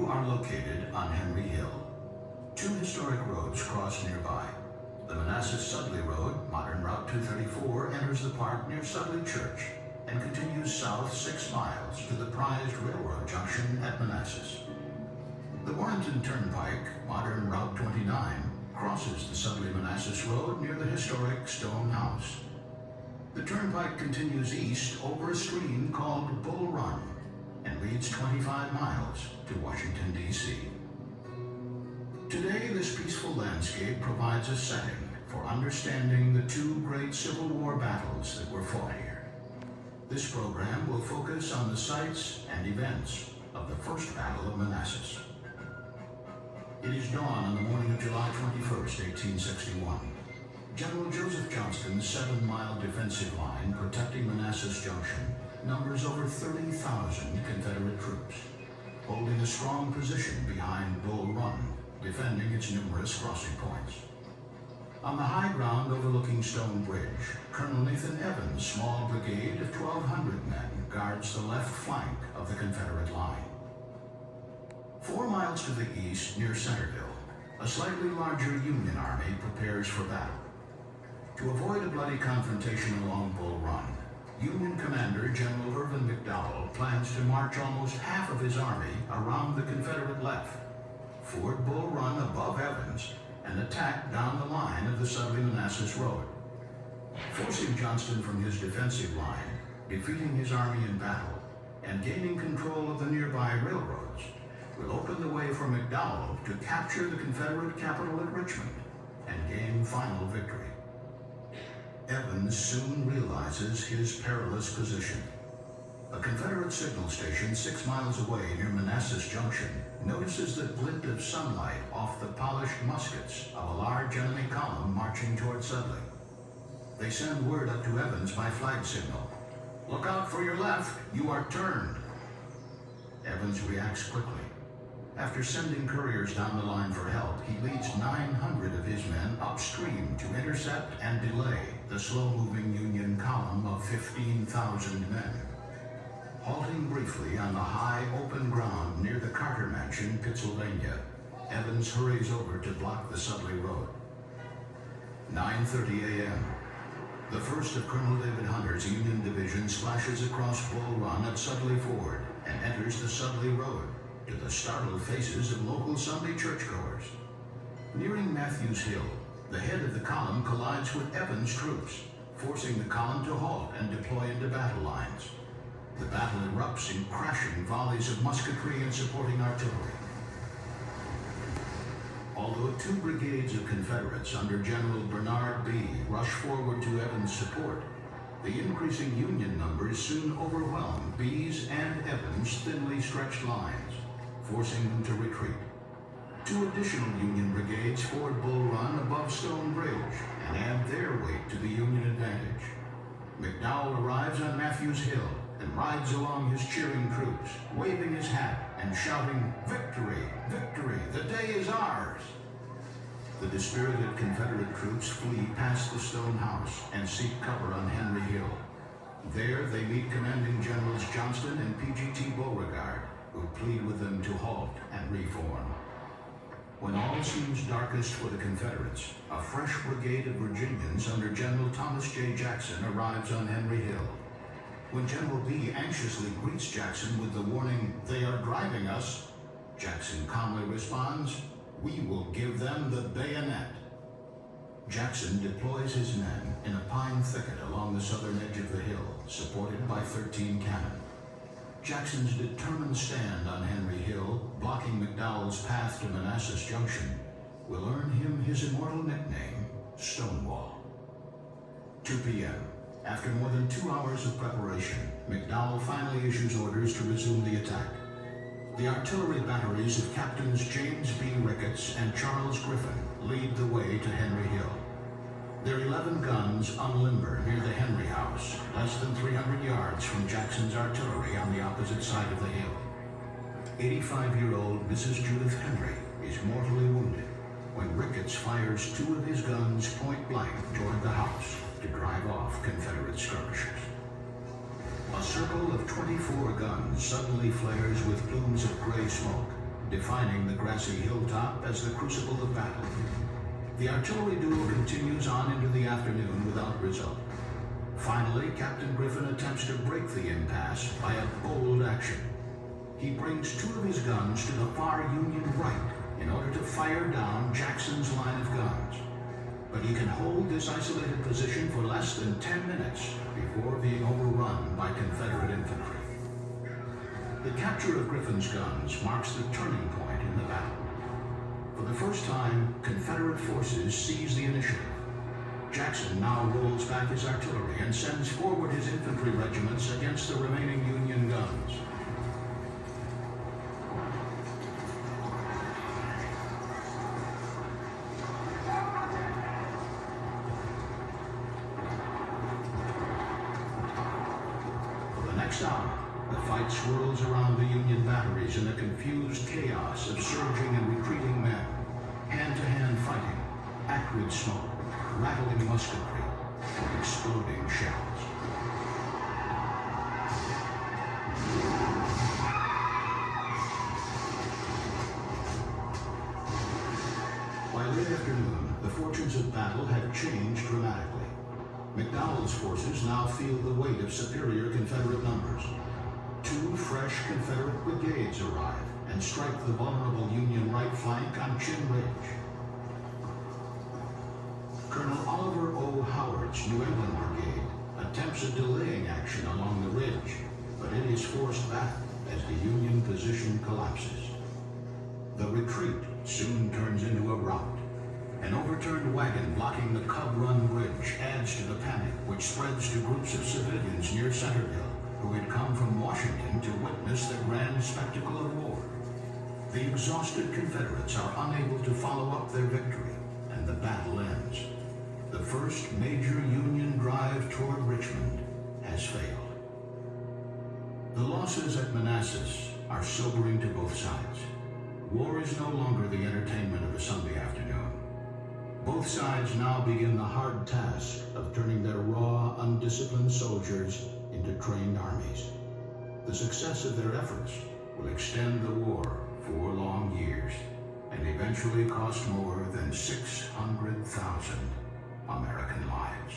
are located on Henry Hill. Two historic roads cross nearby. The Manassas-Sudley Road, modern Route 234, enters the park near Sudley Church and continues south 6 miles to the prized railroad junction at Manassas. The Warrenton Turnpike, modern Route 29, crosses the Sudley-Manassas Road near the historic stone house. The turnpike continues east over a stream called Bull Run and leads 25 miles to Washington, D.C. Today, this peaceful landscape provides a setting for understanding the two great Civil War battles that were fought here. This program will focus on the sites and events of the First Battle of Manassas. It is dawn on the morning of July 21st, 1861. General Joseph Johnston's 7-mile defensive line protecting Manassas Junction numbers over 30,000 Confederate troops, holding a strong position behind Bull Run, defending its numerous crossing points. On the high ground overlooking Stone Bridge, Colonel Nathan Evans' small brigade of 1,200 men guards the left flank of the Confederate line. 4 miles to the east, near Centerville, a slightly larger Union army prepares for battle. To avoid a bloody confrontation along Bull Run, Union Commander General Irvin McDowell plans to march almost half of his army around the Confederate left, ford Bull Run above Evans, and attack down the line of the Sudley-Manassas Road. Forcing Johnston from his defensive line, defeating his army in battle, and gaining control of the nearby railroads will open the way for McDowell to capture the Confederate capital at Richmond and gain final victory. Evans soon realizes his perilous position. A Confederate signal station 6 miles away near Manassas Junction notices the glint of sunlight off the polished muskets of a large enemy column marching toward Sudley. They send word up to Evans by flag signal. "Look out for your left, you are turned." Evans reacts quickly. After sending couriers down the line for help, he leads 900 of his men upstream to intercept and delay the slow-moving Union column of 15,000 men. Halting briefly on the high open ground near the Carter Mansion, Pennsylvania, Evans hurries over to block the Sudley Road. 9:30 a.m. The first of Colonel David Hunter's Union division splashes across Bull Run at Sudley Ford and enters the Sudley Road, to the startled faces of local Sunday churchgoers. Nearing Matthews Hill, the head of the column collides with Evans' troops, forcing the column to halt and deploy into battle lines. The battle erupts in crashing volleys of musketry and supporting artillery. Although 2 brigades of Confederates under General Bernard B. rush forward to Evans' support, the increasing Union numbers soon overwhelm B's and Evans' thinly stretched lines, forcing them to retreat. 2 additional Union brigades ford Bull Run above Stone Bridge and add their weight to the Union advantage. McDowell arrives on Matthews Hill and rides along his cheering troops, waving his hat and shouting, "Victory! Victory! The day is ours!" The dispirited Confederate troops flee past the stone house and seek cover on Henry Hill. There they meet Commanding Generals Johnston and P.G.T. Beauregard, who plead with them to halt and reform. When all seems darkest for the Confederates, a fresh brigade of Virginians under General Thomas J. Jackson arrives on Henry Hill. When General B anxiously greets Jackson with the warning, "They are driving us," Jackson calmly responds, "We will give them the bayonet." Jackson deploys his men in a pine thicket along the southern edge of the hill, supported by 13 cannon. Jackson's determined stand on Henry Hill, blocking McDowell's path to Manassas Junction, will earn him his immortal nickname, Stonewall. 2 p.m. After more than 2 hours of preparation, McDowell finally issues orders to resume the attack. The artillery batteries of Captains James B. Ricketts and Charles Griffin lead the way to Henry Hill. Their 11 guns unlimber near the Henry House, less than 300 yards from Jackson's artillery on the opposite side of the hill. 85-year-old Mrs. Judith Henry is mortally wounded when Ricketts fires 2 of his guns point blank toward the house to drive off Confederate skirmishers. A circle of 24 guns suddenly flares with plumes of gray smoke, defining the grassy hilltop as the crucible of battle. The artillery duel continues on into the afternoon without result. Finally, Captain Griffin attempts to break the impasse by a bold action. He brings two of his guns to the far Union right in order to fire down Jackson's line of guns. But he can hold this isolated position for less than 10 minutes before being overrun by Confederate infantry. The capture of Griffin's guns marks the turning point in the battle. For the first time, Confederate forces seize the initiative. Jackson now rolls back his artillery and sends forward his infantry regiments against the remaining Union guns. For the next hour, the fight swirls around the Union batteries in a confused chaos of surging and retreating men, hand-to-hand fighting, acrid smoke, rattling musketry, and exploding shells. By late afternoon, the fortunes of battle had changed dramatically. McDowell's forces now feel the weight of superior Confederate numbers. Two fresh Confederate brigades arrive and strike the vulnerable Union right flank on Chin Ridge. Colonel Oliver O. Howard's New England Brigade attempts a delaying action along the ridge, but it is forced back as the Union position collapses. The retreat soon turns into a rout. An overturned wagon blocking the Cub Run Bridge adds to the panic, which spreads to groups of civilians near Centerville who had come from Washington to witness the grand spectacle of war. The exhausted Confederates are unable to follow up their victory, and the battle ends. The first major Union drive toward Richmond has failed. The losses at Manassas are sobering to both sides. War is no longer the entertainment of a Sunday afternoon. Both sides now begin the hard task of turning their raw, undisciplined soldiers into trained armies. The success of their efforts will extend the war 4 long years and eventually cost more than 600,000 American lives.